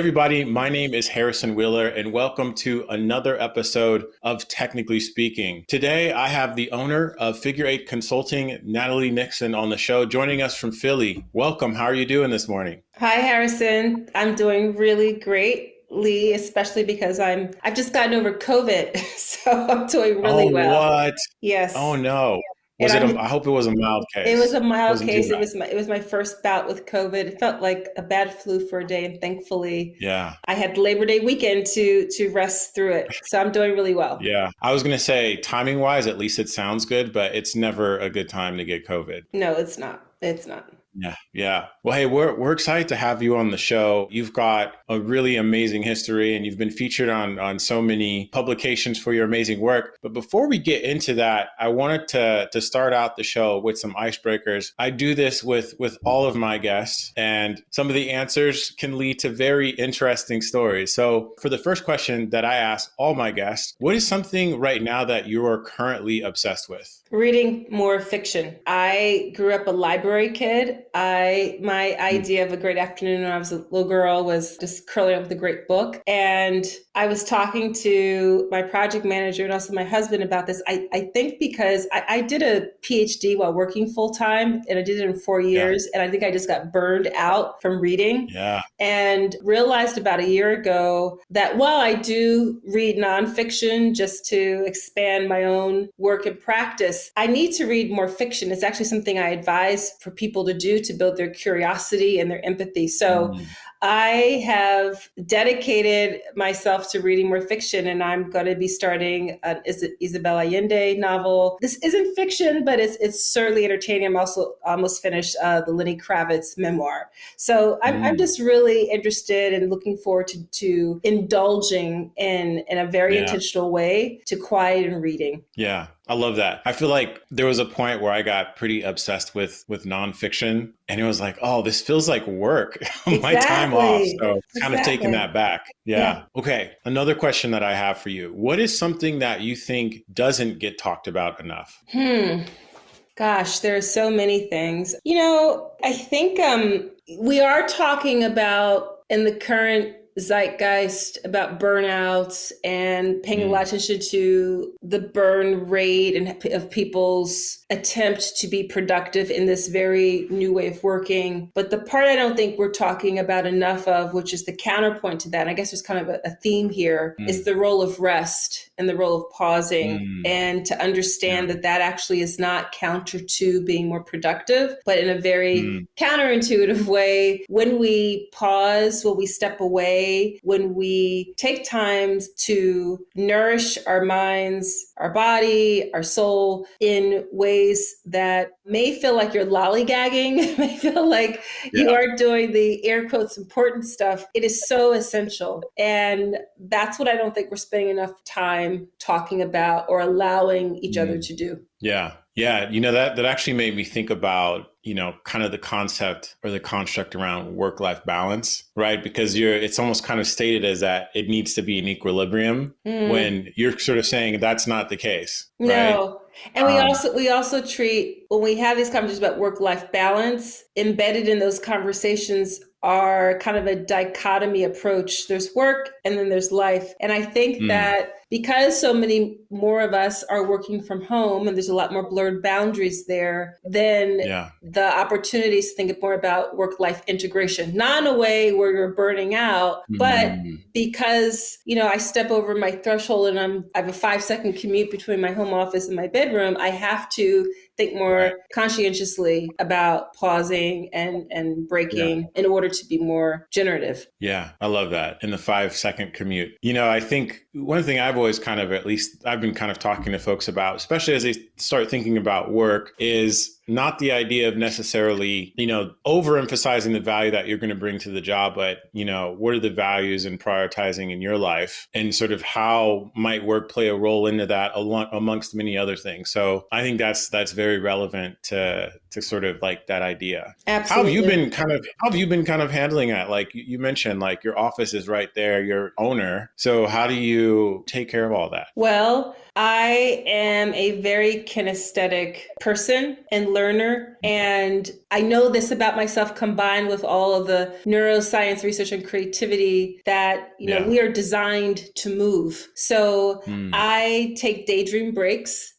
everybody. My name is Harrison Wheeler, and welcome to another episode of Technically Speaking. Today, I have the owner of Figure Eight Consulting, Natalie Nixon, on the show, joining us from Philly. Welcome. How are you doing this morning? Hi, Harrison. I'm doing really great, Lee, especially because I've just gotten over COVID, so I'm doing Oh, really well. what? Oh, Yes, no. and I hope it was a mild it was case. a mild Wasn't too case. It bad. was my first bout with COVID. It felt like a bad flu for a day, and thankfully, Yeah. I had Labor Day weekend to rest through it. So I'm doing really well. Yeah. I was going to say, timing wise, at least it sounds good, but it's never a good time to get COVID. No, it's not. It's not. Yeah, yeah. Well, hey, we're excited to have you on the show. You've got a really amazing history, and you've been featured on so many publications for your amazing work. But before we get into that, I wanted to start out the show with some icebreakers. I do this with all of my guests, and some of the answers can lead to very interesting stories. So, for the first question that I ask all my guests, what is something right now that you are currently obsessed with? Reading more fiction. I grew up a library kid. My idea of a great afternoon when I was a little girl was just curling up with a great book. And I was talking to my project manager and also my husband about this. I think because I did a Ph.D. while working full time, and I did it in 4 years. And I think I just got burned out from reading. Yeah. And realized about a year ago that while I do read nonfiction just to expand my own work and practice, I need to read more fiction. It's actually something I advise for people to do to build their curiosity and their empathy. So Mm. I have dedicated myself to reading more fiction, and I'm going to be starting an Isabel Allende novel. This isn't fiction, but it's certainly entertaining. I'm also almost finished the Lenny Kravitz memoir. So I'm Mm. just really interested and looking forward to indulging in a very Yeah. intentional way to quiet and reading. Yeah, I love that. I feel like there was a point where I got pretty obsessed with nonfiction, and it was like, oh, this feels like work on my time off. Exactly. So kind of taking Exactly. that back. Yeah. Yeah. Okay. Another question that I have for you. What is something that you think doesn't get talked about enough? Gosh, there are so many things. I think we are talking about in the current zeitgeist about burnouts and paying a lot Mm. of attention to the burn rate and of people's attempt to be productive in this very new way of working. But the part I don't think we're talking about enough of, which is the counterpoint to that, and I guess there's kind of a theme here, is Mm. the role of rest and the role of pausing, Mm. and to Yeah. understand that that actually is not counter to being more productive, but in a very Mm. counterintuitive way. When we pause, when we step away, when we take time to nourish our minds, our body, our soul in ways that may feel like you're lollygagging, may feel like you Yeah. are doing the air quotes important stuff, it is so essential. And that's what I don't think we're spending enough time talking about or allowing each other Mm. to do. Yeah. Yeah. That actually made me think about, kind of the concept or the construct around work-life balance, right? Because it's almost kind of stated as that it needs to be in equilibrium Mm. when you're sort of saying that's not the case, right? No. And Um, we also treat, when we have these conversations about work-life balance, embedded in those conversations are kind of a dichotomy approach. There's work and then there's life. And I think mm, that because so many more of us are working from home and there's a lot more blurred boundaries there, then yeah. the opportunities to think more about work-life integration, not in a way where you're burning out, but Mm, because I step over my threshold and I have a 5-second commute between my home office and my bedroom, I have to think right. more conscientiously about pausing and Yeah. breaking in order to be more generative. Yeah, I love that. In the 5-second commute. I think one thing I've always kind of, at least I've been kind of talking to folks about, especially as they start thinking about work, is not the idea of necessarily, overemphasizing the value that you're going to bring to the job, but, what are the values and prioritizing in your life, and sort of how might work play a role into that amongst many other things. So I think that's very relevant to sort of like that idea. Absolutely. How have you been kind of handling that? Like you mentioned, like your office is right there, your owner. So how do you take care of all that? Well, I am a very kinesthetic person and learner. And I know this about myself combined with all of the neuroscience research and creativity that, we are designed to move. So I take daydream breaks,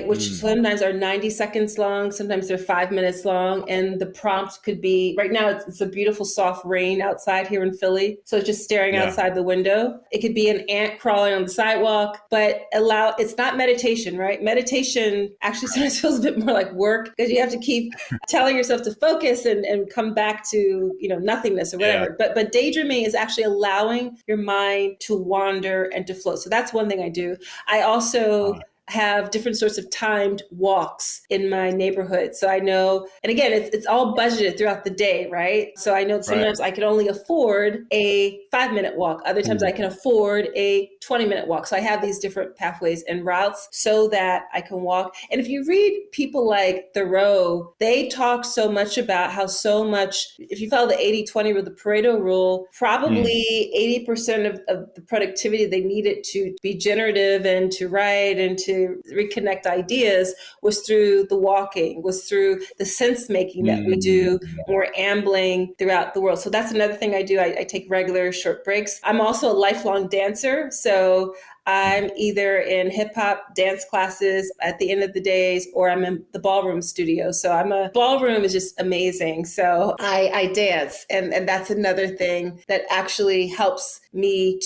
which sometimes are 90 seconds long, sometimes they're 5 minutes long. And the prompt could be, right now it's a beautiful soft rain outside here in Philly. So it's just staring outside the window. It could be an ant crawling on the sidewalk, but it's not meditation, right? Meditation actually sometimes feels a bit more like work because you have to keep telling yourself to focus and come back to, nothingness or whatever. But daydreaming is actually allowing your mind to wander and to float. So that's one thing I do. I also have different sorts of timed walks in my neighborhood. So I know, and again, it's all budgeted throughout the day, right? So I know sometimes I can only afford a 5-minute walk. Other times I can afford a 20-minute walk. So I have these different pathways and routes so that I can walk. And if you read people like Thoreau, they talk so much about how if you follow the 80-20 or the Pareto rule, probably 80% of the productivity they needed to be generative and to write and to reconnect ideas was through the walking, was through the sense making that we do when we're ambling throughout the world. So that's another thing I do. I take regular short breaks. I'm also a lifelong dancer. So I'm either in hip hop dance classes at the end of the days, or I'm in the ballroom studio. So ballroom is just amazing. So I dance. And that's another thing that actually helps me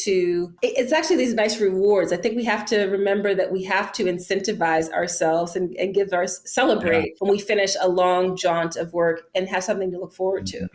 it's actually these nice rewards. I think we have to remember that we have to incentivize ourselves and celebrate when we finish a long jaunt of work and have something to look forward to.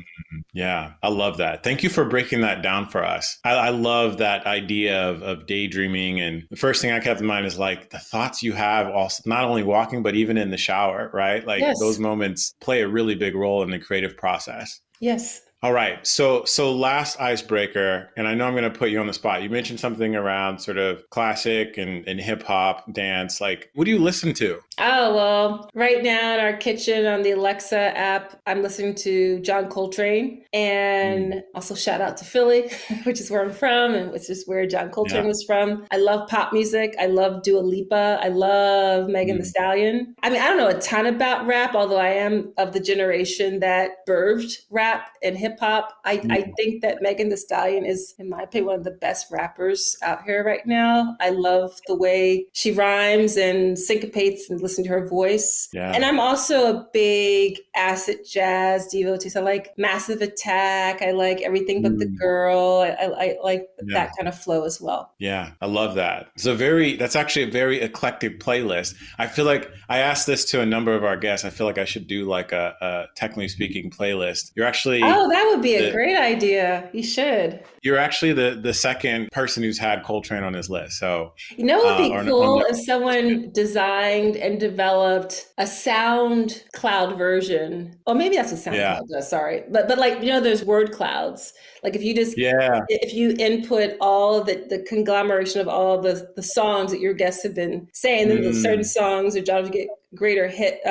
Yeah, I love that. Thank you for breaking that down for us. I love that idea of daydreaming. And the first thing I kept in mind is like the thoughts you have also, not only walking, but even in the shower, right? Like those moments play a really big role in the creative process. Yes. All right. So last icebreaker, and I know I'm going to put you on the spot. You mentioned something around sort of classic and hip hop dance. Like, what do you listen to? Oh, well, right now in our kitchen on the Alexa app, I'm listening to John Coltrane, and also shout out to Philly, which is where I'm from and which is where John Coltrane was from. I love pop music. I love Dua Lipa. I love Megan Thee Stallion. I mean, I don't know a ton about rap, although I am of the generation that birthed rap and hip hop. I think that Megan Thee Stallion is, in my opinion, one of the best rappers out here right now. I love the way she rhymes and syncopates and listen to her voice. Yeah. And I'm also a big acid jazz devotee. So I like Massive Attack. I like Everything But the Girl. I like that kind of flow as well. Yeah, I love that. That's actually a very eclectic playlist. I feel like I asked this to a number of our guests. I feel like I should do like a technically speaking playlist. You're actually... Oh, that would be a great idea. You should. You're actually the second person who's had Coltrane on his list. So it would be cool if someone designed and developed a SoundCloud version. Or maybe that's what SoundCloud does, sorry. But like, there's word clouds. Like if you just, if you input all the conglomeration of all the songs that your guests have been saying, then the certain songs or jobs get greater hit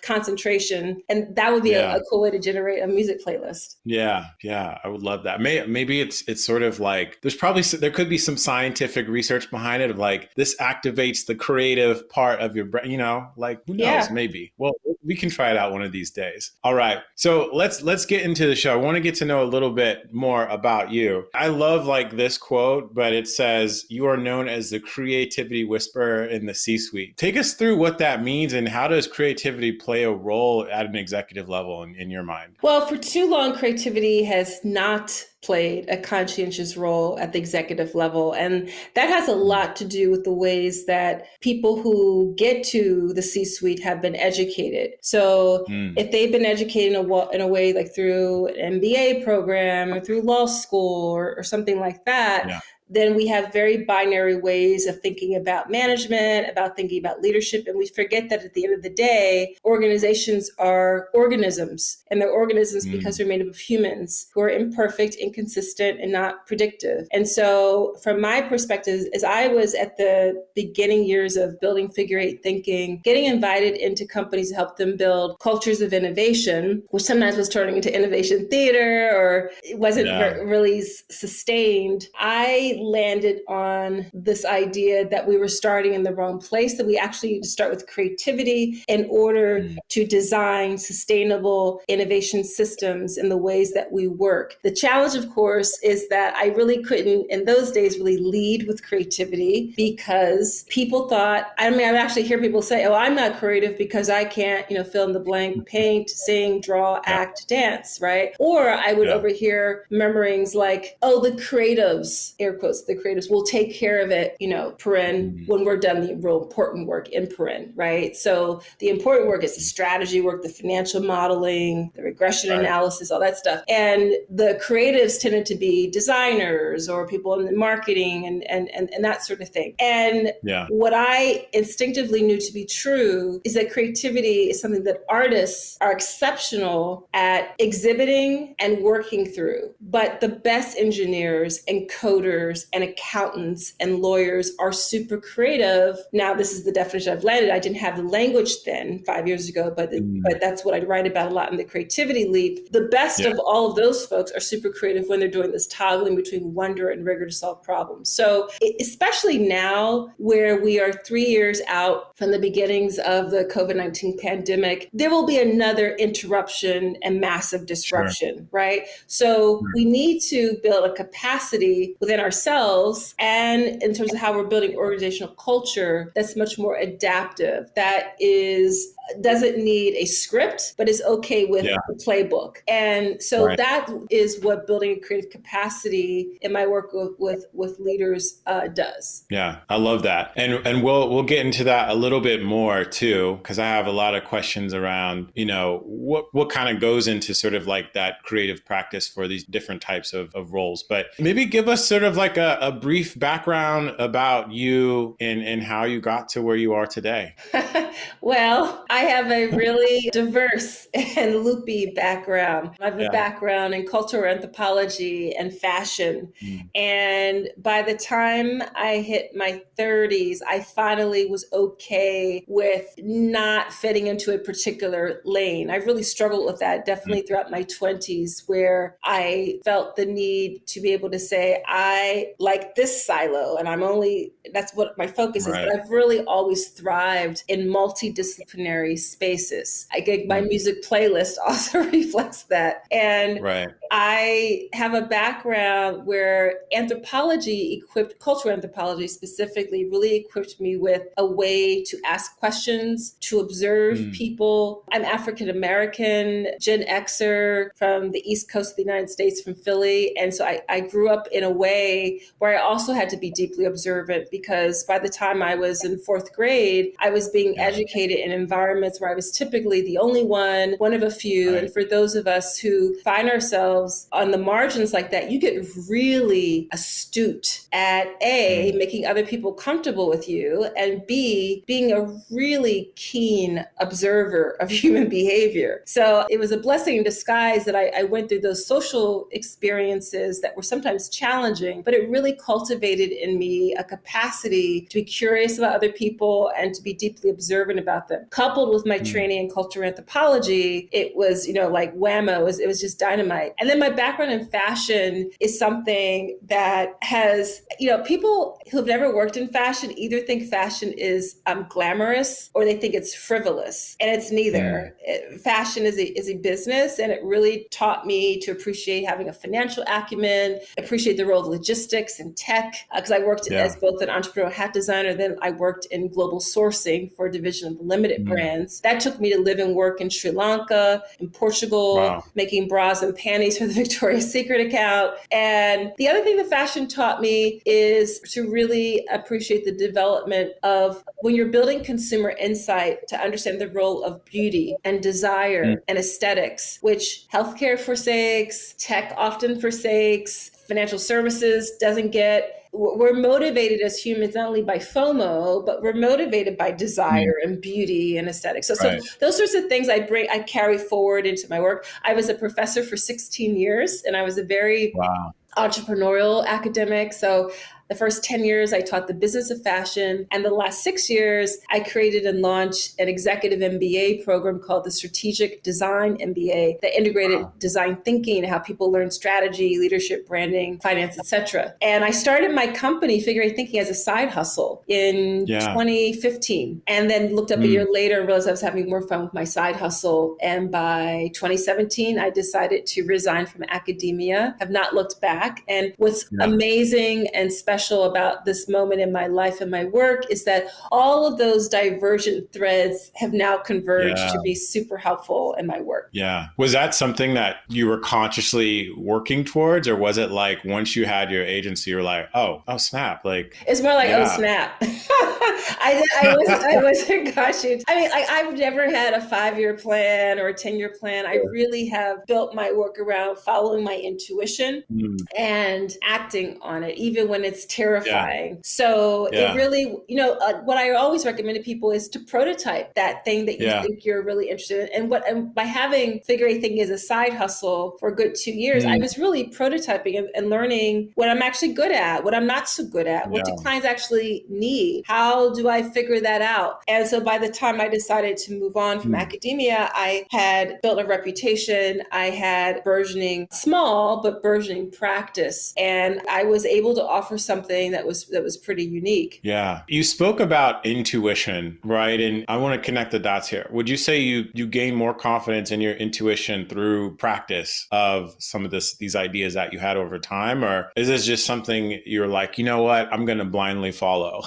concentration. And that would be a cool way to generate a music playlist. Yeah. I would love that. Maybe it's sort of like, there could be some scientific research behind it of like, this activates the creative part of your brain, like who knows, maybe. Well, we can try it out one of these days. All right. So let's get into the show. I want to get to know a little bit more about you. I love like this quote, but it says, "You are known as the creativity whisperer in the C-suite." Take us through what that means and how does creativity play a role at an executive level in your mind? Well, for too long, creativity has not played a conscientious role at the executive level. And that has a lot to do with the ways that people who get to the C-suite have been educated. So if they've been educated in a way like through an MBA program or through law school or something like that, then we have very binary ways of thinking about management, about thinking about leadership. And we forget that at the end of the day, organizations are organisms. And they're organisms because they're made up of humans who are imperfect, inconsistent and not predictive. And so from my perspective, as I was at the beginning years of building figure eight thinking, getting invited into companies to help them build cultures of innovation, which sometimes was turning into innovation theater or it wasn't really sustained, I landed on this idea that we were starting in the wrong place, that we actually need to start with creativity in order to design sustainable innovation systems in the ways that we work. The challenge, of course, is that I really couldn't, in those days, really lead with creativity because people thought, I mean, I would actually hear people say, oh, I'm not creative because I can't, fill in the blank, paint, sing, draw, act, dance, right? Or I would overhear murmurings like, oh, the creatives, air quotes, the creatives will take care of it, paren, when we're done the real important work in paren, right? So the important work is the strategy work, the financial modeling, the regression analysis, all that stuff. And the creatives tended to be designers or people in the marketing and that sort of thing. And what I instinctively knew to be true is that creativity is something that artists are exceptional at exhibiting and working through. But the best engineers and coders and accountants and lawyers are super creative. Now, this is the definition I've landed. I didn't have the language then 5 years ago, but that's what I write about a lot in the Creativity Leap. The best of all of those folks are super creative when they're doing this toggling between wonder and rigor to solve problems. So especially now where we are 3 years out from the beginnings of the COVID-19 pandemic, there will be another interruption and massive disruption, right? So we need to build a capacity within ourselves and in terms of how we're building organizational culture that's much more adaptive, that doesn't need a script, but is okay with the playbook. And so that is what building a creative capacity in my work with leaders does. Yeah, I love that. And we'll get into that a little bit more too, because I have a lot of questions around, what kind of goes into sort of like that creative practice for these different types of roles. But maybe give us sort of like a brief background about you and how you got to where you are today. Well, I have a really diverse and loopy background. I have a background in cultural anthropology and fashion. And by the time I hit my 30s, I finally was okay with not fitting into a particular lane. I really struggled with that definitely throughout my 20s, where I felt the need to be able to say, I like this silo and that's what my focus is. But I've really always thrived in multidisciplinary spaces. I get my music playlist also reflects that. And I have a background where cultural anthropology specifically, really equipped me with a way to ask questions, to observe people. I'm African American, Gen Xer from the East Coast of the United States, from Philly. And so I grew up in a way where I also had to be deeply observant, because by the time I was in fourth grade, I was being educated in environments where I was typically the only one of a few. And for those of us who find ourselves on the margins like that, you get really astute at A, making other people comfortable with you, and B, being a really keen observer of human behavior. So it was a blessing in disguise that I went through those social experiences that were sometimes challenging, but it really cultivated in me a capacity to be curious about other people and to be deeply observant about them. Coupled with my training in cultural anthropology, it was, like whammo, it was just dynamite. And then my background in fashion is something that has, people who've never worked in fashion either think fashion is glamorous or they think it's frivolous. And it's neither. Fashion is a business, and it really taught me to appreciate having a financial acumen, appreciate the role of logistics and tech, because I worked as both an entrepreneur hat designer, then I worked in global sourcing for a division of the Limited brands. That took me to live and work in Sri Lanka, in Portugal, making bras and panties for the Victoria's Secret account. And the other thing that fashion taught me is to really appreciate the development of, when you're building consumer insight, to understand the role of beauty and desire and aesthetics, which healthcare forsakes, tech often forsakes, financial services doesn't get. we're motivated as humans not only by FOMO, but we're motivated by desire and beauty and aesthetics. So Right. those sorts of things I carry forward into my work. I was a professor for 16 years, and I was a very Wow. entrepreneurial academic. So the first 10 years, I taught the business of fashion. And the last 6 years, I created and launched an executive MBA program called the Strategic Design MBA that integrated design thinking, how people learn strategy, leadership, branding, finance, etc. And I started my company, Figure Eight Thinking, as a side hustle in 2015. And then looked up a year later and realized I was having more fun with my side hustle. And by 2017, I decided to resign from academia, have not looked back. And what's amazing and special about this moment in my life and my work is that all of those divergent threads have now converged to be super helpful in my work. Yeah. Was that something that you were consciously working towards, or was it like once you had your agency, you were like, oh snap? Like, it's more like, oh snap. I wasn't cautious. I mean, I've never had a 5-year plan or a 10-year plan. I really have built my work around following my intuition and acting on it, even when it's terrifying. So it really, what I always recommend to people is to prototype that thing that you think you're really interested in. And by having Figure Eight Thinking as a side hustle for a good 2 years, I was really prototyping and learning what I'm actually good at, what I'm not so good at, what do clients actually need, how do I figure that out? And so by the time I decided to move on from academia, I had built a reputation. I had burgeoning small, but burgeoning practice. And I was able to offer something that was pretty unique. Yeah. You spoke about intuition, right? And I want to connect the dots here. Would you say you gain more confidence in your intuition through practice of some of these ideas that you had over time? Or is this just something you're like, you know what, I'm going to blindly follow?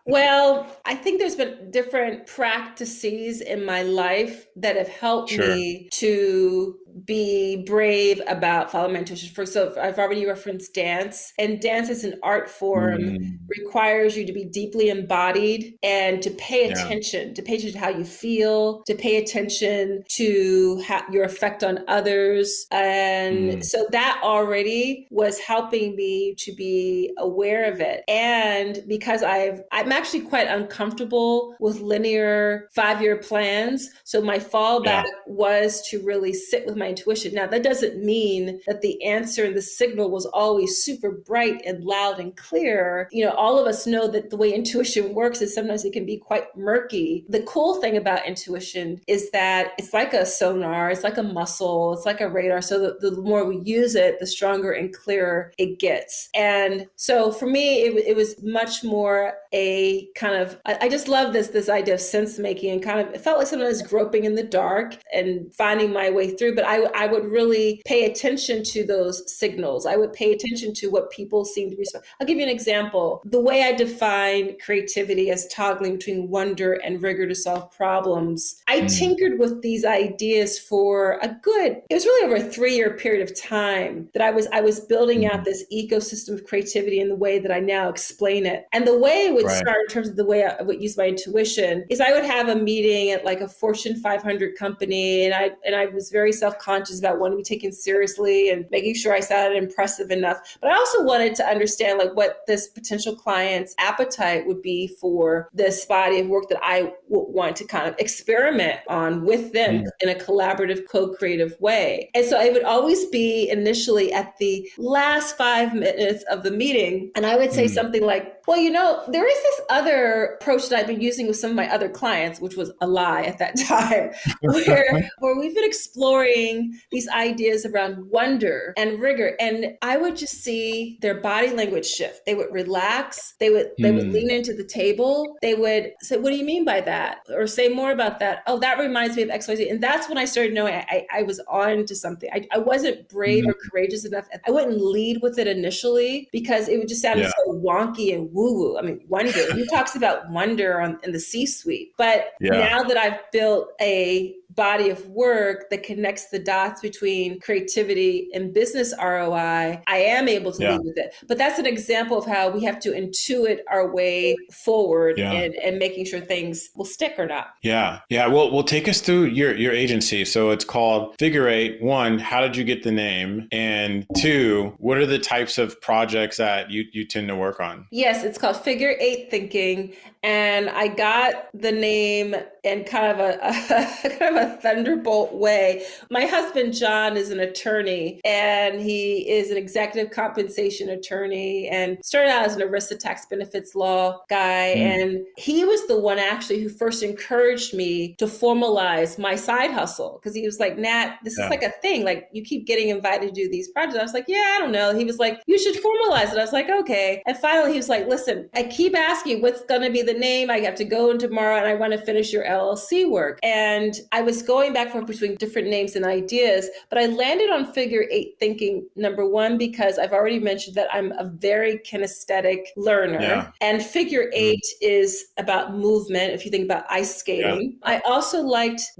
Well, I think there's been different practices in my life that have helped me to be brave about following my intuition. So I've already referenced dance, and dance as an art form requires you to be deeply embodied and to pay attention, to how you feel, to pay attention to your effect on others. And so that already was helping me to be aware of it. And because I'm actually quite uncomfortable with linear 5-year plans. So my fallback was to really sit with my intuition. Now, that doesn't mean that the answer and the signal was always super bright and loud and clear. All of us know that the way intuition works is sometimes it can be quite murky. The cool thing about intuition is that it's like a sonar, it's like a muscle, it's like a radar. So the more we use it, the stronger and clearer it gets. And so for me, it was much more a kind of, I just love this idea of sense making, and kind of, it felt like sometimes groping in the dark and finding my way through. But I would really pay attention to those signals. I would pay attention to what people seem to respond. I'll give you an example. The way I define creativity as toggling between wonder and rigor to solve problems. I tinkered with these ideas for it was really over a 3-year period of time that I was building out this ecosystem of creativity in the way that I now explain it. And the way it would start in terms of the way I would use my intuition is I would have a meeting at like a Fortune 500 company, and I was very self-conscious about wanting to be taken seriously and making sure I sounded impressive enough. But I also wanted to understand like what this potential client's appetite would be for this body of work that I would want to kind of experiment on with them in a collaborative, co-creative way. And so I would always be initially at the last 5 minutes of the meeting, and I would say something like, well, there is this other approach that I've been using with some of my other clients, which was a lie at that time, where we've been exploring these ideas around wonder and rigor. And I would just see their body language shift. They would relax. They would lean into the table. They would say, what do you mean by that? Or say more about that. Oh, that reminds me of XYZ. And that's when I started knowing I was on to something. I wasn't brave or courageous enough. I wouldn't lead with it initially because it would just sound so wonky and woo-woo. I mean, wonder. Who talks about wonder in the C-suite? But now that I've built a body of work that connects the dots between creativity and business ROI, I am able to lead with it. But that's an example of how we have to intuit our way forward and making sure things will stick or not. Yeah. Well, take us through your agency. So it's called Figure Eight. One, how did you get the name? And two, what are the types of projects that you tend to work on? Yes, it's called Figure Eight Thinking. And I got the name in kind of a thunderbolt way. My husband, John, is an attorney, and he is an executive compensation attorney and started out as an ERISA tax benefits law guy. And he was the one actually who first encouraged me to formalize my side hustle, because he was like, Nat, this is like a thing. Like, you keep getting invited to do these projects. I was like, yeah, I don't know. He was like, you should formalize it. I was like, okay. And finally, he was like, listen, I keep asking what's going to be the name. I have to go in tomorrow and I want to finish your LLC work. And I was going back and forth between different names and ideas, but I landed on Figure Eight Thinking, number one, because I've already mentioned that I'm a very kinesthetic learner. Yeah. And Figure Eight is about movement. If you think about ice skating, I also liked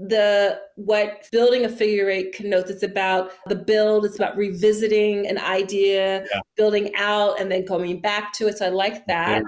what building a figure eight connotes. It's about the build. It's about revisiting an idea, building out, and then coming back to it. So I like that.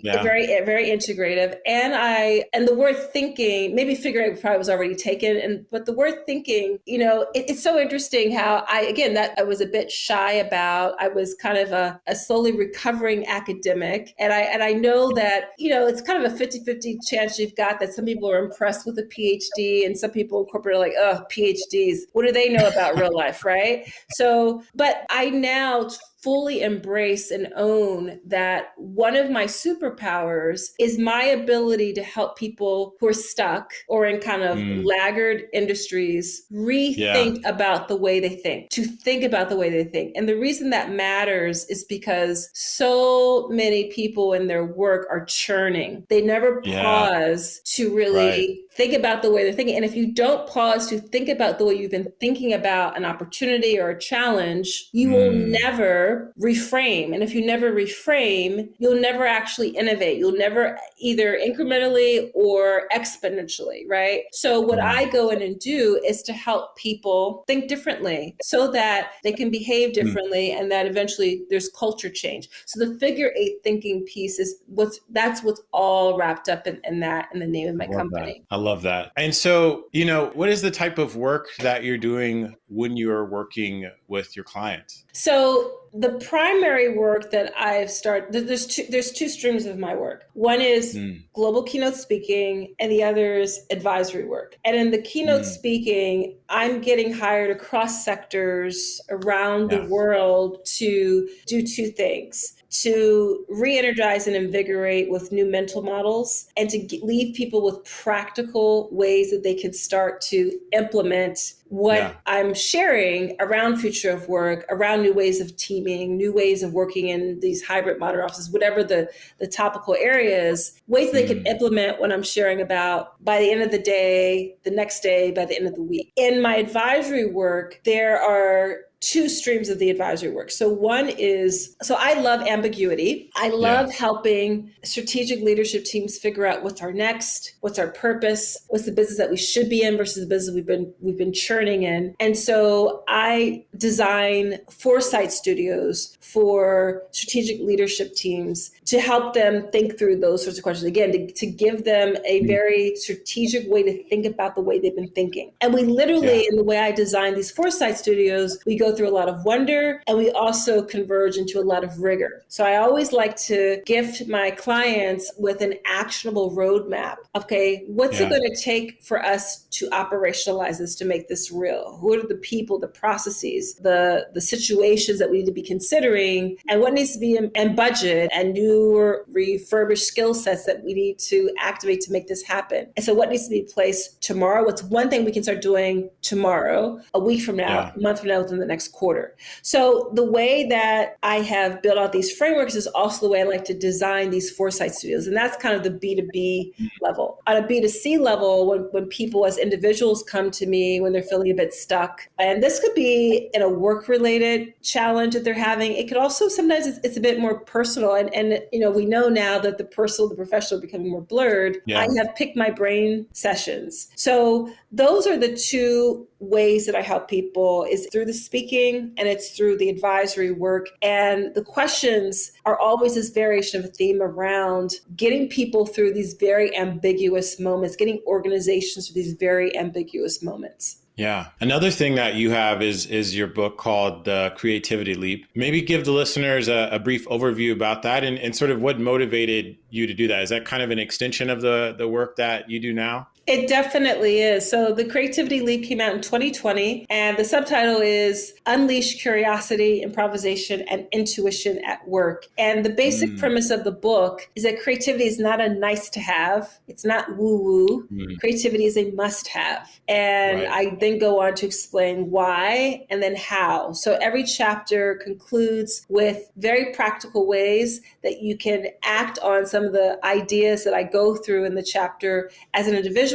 Very, very integrative. And the word thinking, maybe figure eight probably was already taken. But the word thinking, it's so interesting how I was a bit shy about. I was kind of a slowly recovering academic. And I know that, it's kind of a 50-50 chance you've got that some people are impressed with a PhD and some people in corporate are like, oh, PhDs, what do they know about real life, right? So, but I now fully embrace and own that one of my superpowers is my ability to help people who are stuck or in kind of laggard industries rethink about the way they think, to think about the way they think. And the reason that matters is because so many people in their work are churning. They never pause to really think about the way they're thinking. And if you don't pause to think about the way you've been thinking about an opportunity or a challenge, you will never reframe. And if you never reframe, you'll never actually innovate. You'll never either incrementally or exponentially, right? So what I go in and do is to help people think differently so that they can behave differently and that eventually there's culture change. So the Figure Eight Thinking piece is what's all wrapped up in the name of my company. I love that. And so, what is the type of work that you're doing when you're working with your clients? So the primary work that I've started, there's two streams of my work. One is global keynote speaking, and the other is advisory work. And in the keynote speaking, I'm getting hired across sectors around the world to do two things: to re-energize and invigorate with new mental models, and to leave people with practical ways that they can start to implement what I'm sharing around future of work, around new ways of teaming, new ways of working in these hybrid modern offices, whatever the topical areas, ways they can implement what I'm sharing about by the end of the day, the next day, by the end of the week. In my advisory work, there are two streams of the advisory work. So one is, I love ambiguity. I love helping strategic leadership teams figure out what's our next, what's our purpose, what's the business that we should be in versus the business we've been churning in. And so I design foresight studios for strategic leadership teams to help them think through those sorts of questions. Again, to give them a very strategic way to think about the way they've been thinking. And we literally, in the way I design these foresight studios, we go through a lot of wonder, and we also converge into a lot of rigor. So I always like to gift my clients with an actionable roadmap. Okay, what's it going to take for us to operationalize this, to make this real? Who are the people, the processes, the situations that we need to be considering, and what needs to be in budget, and new or refurbished skill sets that we need to activate to make this happen? And so what needs to be in place tomorrow? What's one thing we can start doing tomorrow, a week from now, a month from now, within the next next quarter. So the way that I have built out these frameworks is also the way I like to design these foresight studios. And that's kind of the B2B level. On a B2C level, when people as individuals come to me when they're feeling a bit stuck, and this could be in a work-related challenge that they're having. It could also sometimes it's a bit more personal. And we know now that the personal, the professional are becoming more blurred. Yeah. I have pick my brain sessions. So those are the two ways that I help people, is through the speaking and it's through the advisory work. And the questions are always this variation of a theme around getting people through these very ambiguous moments, getting organizations through these very ambiguous moments. Yeah. Another thing that you have is your book called The Creativity Leap. Maybe give the listeners a brief overview about that and sort of what motivated you to do that. Is that kind of an extension of the work that you do now? It definitely is. So the Creativity Leap came out in 2020, and the subtitle is Unleash Curiosity, Improvisation, and Intuition at Work. And the basic premise of the book is that creativity is not a nice to have. It's not woo-woo. Creativity is a must have. And I then go on to explain why and then how. So every chapter concludes with very practical ways that you can act on some of the ideas that I go through in the chapter as an individual,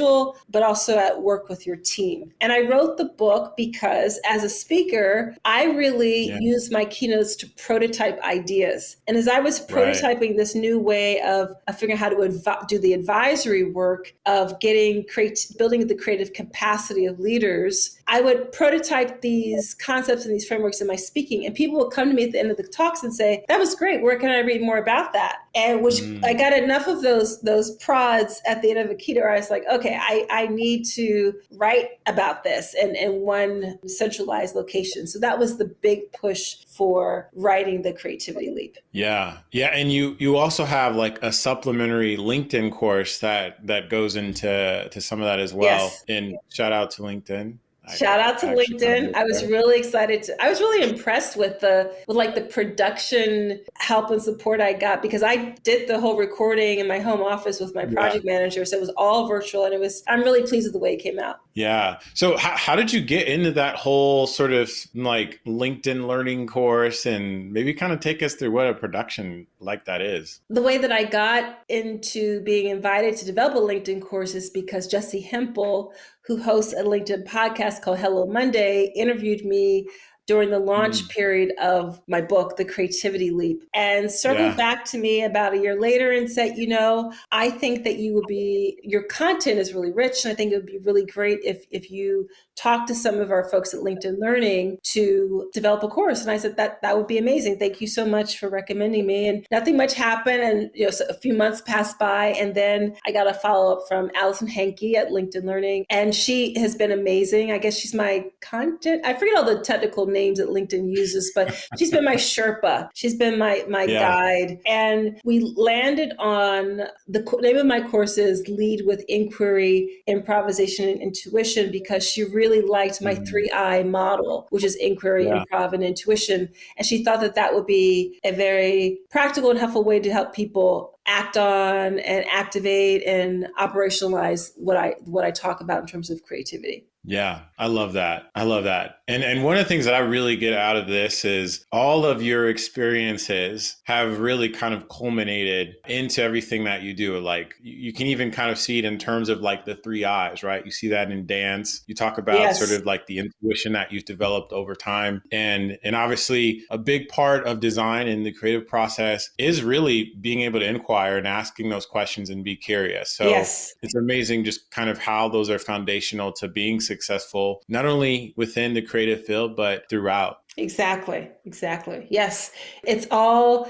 but also at work with your team. And I wrote the book because as a speaker, I really use my keynotes to prototype ideas. And as I was prototyping this new way of figuring out how to do the advisory work of building the creative capacity of leaders, I would prototype these concepts and these frameworks in my speaking. And people would come to me at the end of the talks and say, that was great. Where can I read more about that? And which I got enough of those prods at the end of a keynote where I was like, okay, I need to write about this in one centralized location. So that was the big push for writing the Creativity Leap. Yeah. And you also have like a supplementary LinkedIn course that goes into some of that as well. Yes. And shout out to LinkedIn. Shout out to LinkedIn. I was really excited. I was really impressed with the production help and support I got, because I did the whole recording in my home office with my project manager. So it was all virtual, and I'm really pleased with the way it came out. Yeah. So how did you get into that whole sort of like LinkedIn learning course, and maybe kind of take us through what a production like that is? The way that I got into being invited to develop a LinkedIn course is because Jesse Hempel, who hosts a LinkedIn podcast called Hello Monday, interviewed me during the launch period of my book, The Creativity Leap, and circled back to me about a year later and said, I think that your content is really rich. And I think it would be really great if you talk to some of our folks at LinkedIn Learning to develop a course. And I said, that would be amazing. Thank you so much for recommending me. And nothing much happened. And so a few months passed by. And then I got a follow-up from Allison Henke at LinkedIn Learning. And she has been amazing. I guess she's my content. I forget all the technical names that LinkedIn uses, but she's been my Sherpa. She's been my guide. And we landed on the name of my course is Lead with Inquiry, Improvisation, and Intuition, because she really liked my 3I model, which is inquiry, improv, and intuition. And she thought that would be a very practical and helpful way to help people act on and activate and operationalize what I talk about in terms of creativity. Yeah, I love that. And one of the things that I really get out of this is all of your experiences have really kind of culminated into everything that you do. Like you can even kind of see it in terms of like the 3 I's, right? You see that in dance. You talk about sort of like the intuition that you've developed over time. And obviously a big part of design and the creative process is really being able to inquire and asking those questions and be curious. So it's amazing just kind of how those are foundational to being successful, not only within the creative field, but throughout. Exactly. Yes. It's all,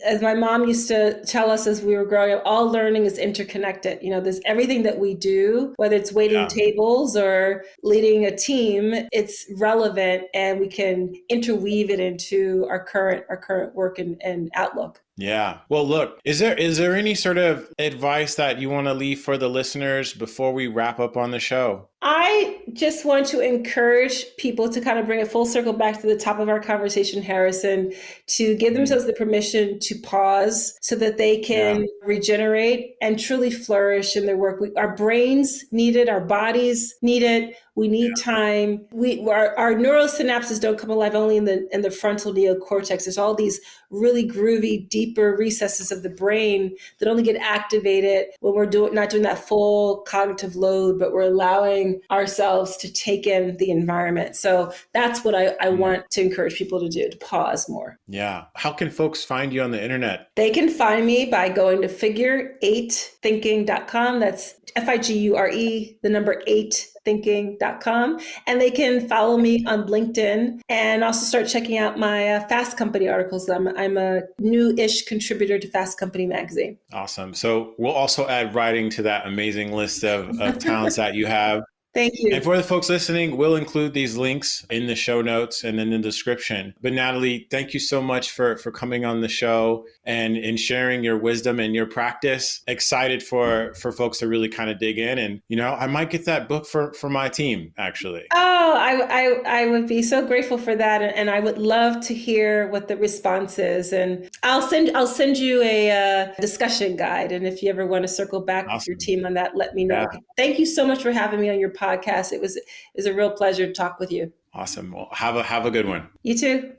as my mom used to tell us as we were growing up, all learning is interconnected. There's everything that we do, whether it's waiting tables or leading a team, it's relevant, and we can interweave it into our current work and outlook. Yeah. Well, look, is there any sort of advice that you want to leave for the listeners before we wrap up on the show? I just want to encourage people to kind of bring it full circle back to the top of our conversation, Harrison, to give themselves the permission to pause so that they can regenerate and truly flourish in their work. Our brains need it, our bodies need it. We need time. Our neural synapses don't come alive only in the frontal neocortex. There's all these really groovy, deeper recesses of the brain that only get activated when we're not doing that full cognitive load, but we're allowing ourselves to take in the environment. So that's what I want to encourage people to do, to pause more. Yeah. How can folks find you on the internet? They can find me by going to figure8thinking.com. That's FIGURE, the number 8thinking.com. And they can follow me on LinkedIn and also start checking out my Fast Company articles. I'm a new-ish contributor to Fast Company magazine. Awesome. So we'll also add writing to that amazing list of talents that you have. Thank you. And for the folks listening, we'll include these links in the show notes and in the description. But Natalie, thank you so much for coming on the show and sharing your wisdom and your practice. Excited for folks to really kind of dig in. And, I might get that book for my team, actually. Oh, I would be so grateful for that. And I would love to hear what the response is. And I'll send you a discussion guide. And if you ever want to circle back with your team on that, let me know. Yeah. Thank you so much for having me on your podcast. It was a real pleasure to talk with you. Awesome. Well, have a good one. You too.